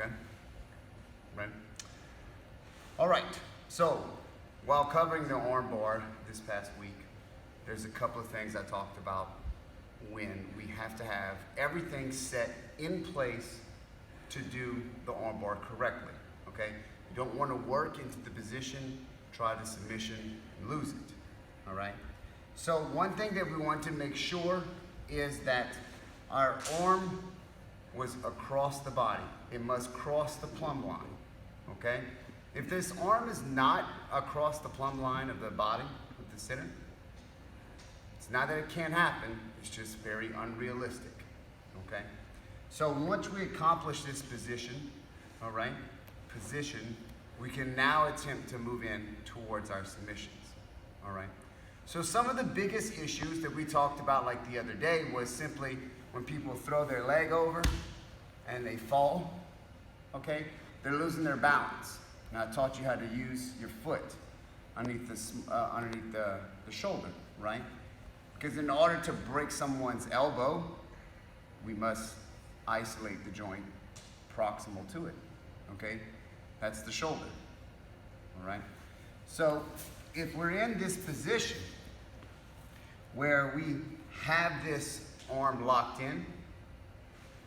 Okay? Right? All right, so while covering the armbar this past week, there's a couple of things I talked about when we have to have everything set in place to do the armbar correctly, okay? You don't want to work into the position, try the submission, and lose it, all right? So one thing that we want to make sure is that our arm was across the body. It must cross the plumb line, okay? If this arm is not across the plumb line of the body, of the center, it's not that it can't happen, it's just very unrealistic, okay? So once we accomplish this position, all right, we can now attempt to move in towards our submissions, all right? So some of the biggest issues that we talked about like the other day was simply when people throw their leg over and they fall, okay? They're losing their balance. And I taught you how to use your foot underneath the shoulder, right? Because in order to break someone's elbow, we must isolate the joint proximal to it, okay? That's the shoulder, all right? So if we're in this position where we have this arm locked in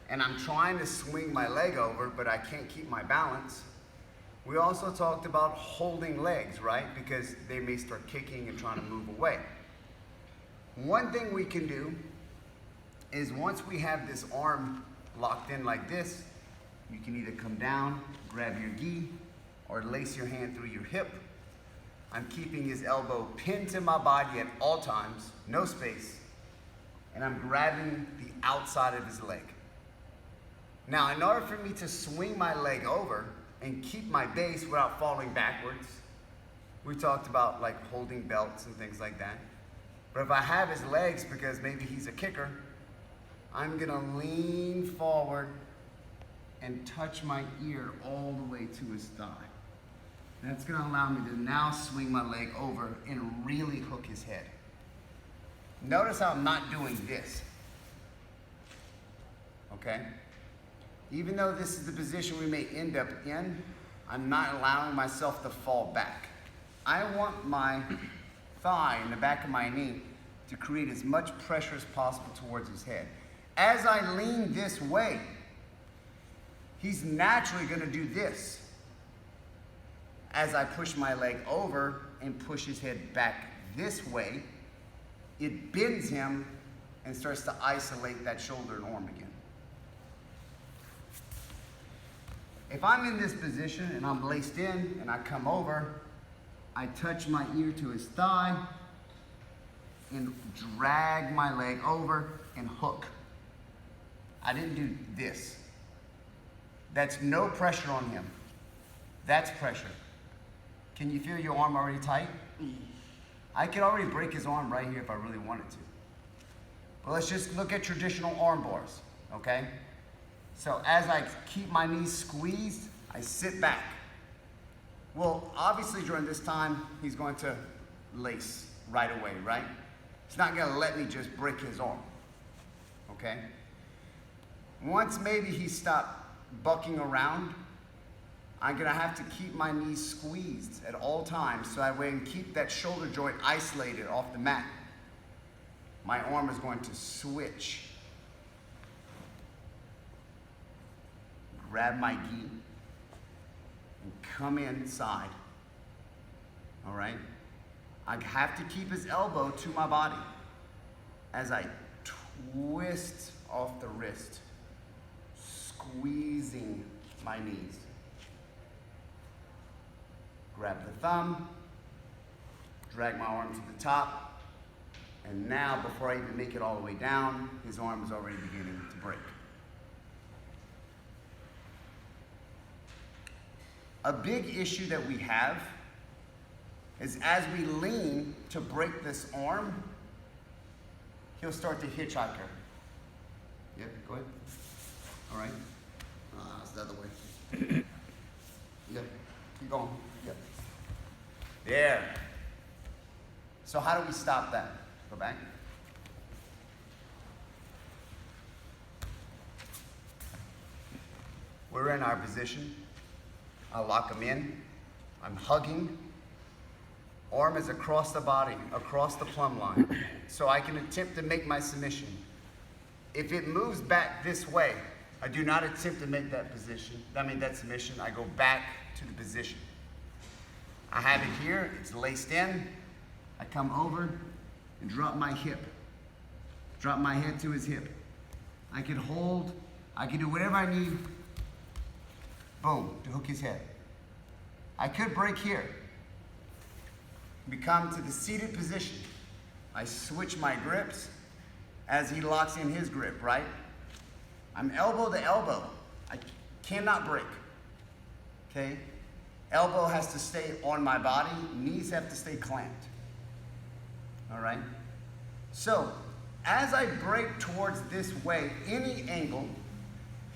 and I'm trying to swing my leg over, but I can't keep my balance, we also talked about holding legs, right? Because they may start kicking and trying to move away. One thing we can do is once we have this arm locked in like this, you can either come down, grab your gi, or lace your hand through your hip. I'm keeping his elbow pinned to my body at all times, no space, and I'm grabbing the outside of his leg. Now, in order for me to swing my leg over and keep my base without falling backwards, we talked about like holding belts and things like that. But if I have his legs, because maybe he's a kicker, I'm gonna lean forward and touch my ear all the way to his thigh. That's gonna allow me to now swing my leg over and really hook his head. Notice how I'm not doing this, okay? Even though this is the position we may end up in, I'm not allowing myself to fall back. I want my thigh and the back of my knee to create as much pressure as possible towards his head. As I lean this way, he's naturally gonna do this. As I push my leg over and push his head back this way, it bends him and starts to isolate that shoulder and arm again. If I'm in this position and I'm laced in and I come over, I touch my ear to his thigh and drag my leg over and hook. I didn't do this. That's no pressure on him. That's pressure. Can you feel your arm already tight? I could already break his arm right here if I really wanted to. But let's just look at traditional arm bars, okay? So as I keep my knees squeezed, I sit back. Well, obviously during this time, he's going to lace right away, right? He's not gonna let me just break his arm, okay? Once maybe he stopped bucking around, I'm gonna have to keep my knees squeezed at all times so that way I can keep that shoulder joint isolated off the mat. My arm is going to switch. Grab my gi and come inside, all right? I have to keep his elbow to my body as I twist off the wrist, squeezing my knees. Grab the thumb, drag my arm to the top, and now before I even make it all the way down, his arm is already beginning to break. A big issue that we have is as we lean to break this arm, he'll start to hitchhiker. Yep, go ahead. All right. It's the other way. Yep, keep going. Yep. There. So how do we stop that? Go back. We're we're in our position. I lock them in. I'm hugging. Arm is across the body, across the plumb line. So I can attempt to make my submission. If it moves back this way, I do not attempt to make that submission. I go back to the position. I have it here, it's laced in. I come over and drop my hip. Drop my head to his hip. I can hold, I can do whatever I need, boom, to hook his head. I could break here. We come to the seated position. I switch my grips as he locks in his grip, right? I'm elbow to elbow. I cannot break, okay? Elbow has to stay on my body, knees have to stay clamped, all right? So, as I break towards this way, any angle,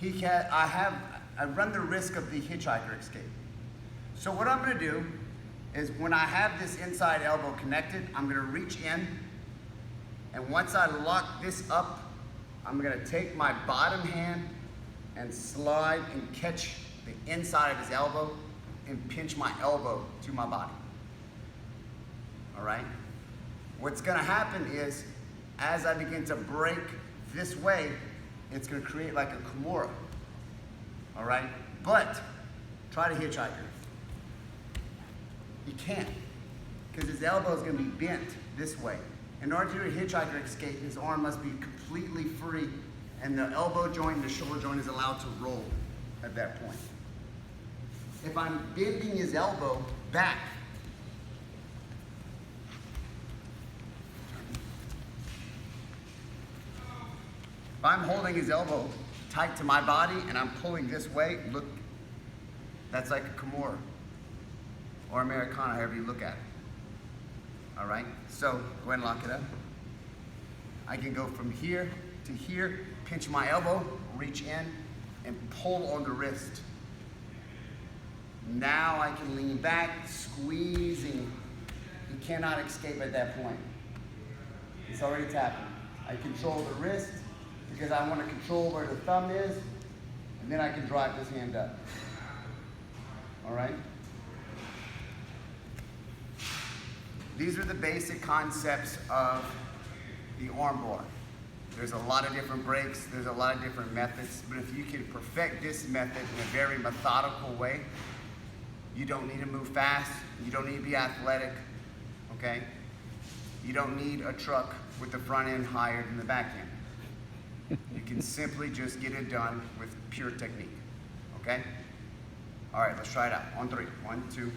I run the risk of the hitchhiker escape. So what I'm gonna do is when I have this inside elbow connected, I'm gonna reach in, and once I lock this up, I'm gonna take my bottom hand and slide and catch the inside of his elbow and pinch my elbow to my body, all right? What's gonna happen is, as I begin to break this way, it's gonna create like a Kimura, all right? But, try to hitchhiker. You can't, because his elbow is gonna be bent this way. In order to do a hitchhiker escape, his arm must be completely free, and the elbow joint and the shoulder joint is allowed to roll at that point. If I'm bending his elbow back, if I'm holding his elbow tight to my body and I'm pulling this way, look, that's like a Kimura or Americana, however you look at it. All right, so go ahead and lock it up. I can go from here to here, pinch my elbow, reach in, and pull on the wrist. Now I can lean back, squeezing. He cannot escape at that point. It's already tapping. I control the wrist because I want to control where the thumb is, and then I can drive this hand up. All right? These are the basic concepts of the armbar. There's a lot of different breaks, there's a lot of different methods, but if you can perfect this method in a very methodical way, you don't need to move fast, you don't need to be athletic, okay? You don't need a truck with the front end higher than the back end. You can simply just get it done with pure technique, okay? All right, let's try it out. On three. 1, 2.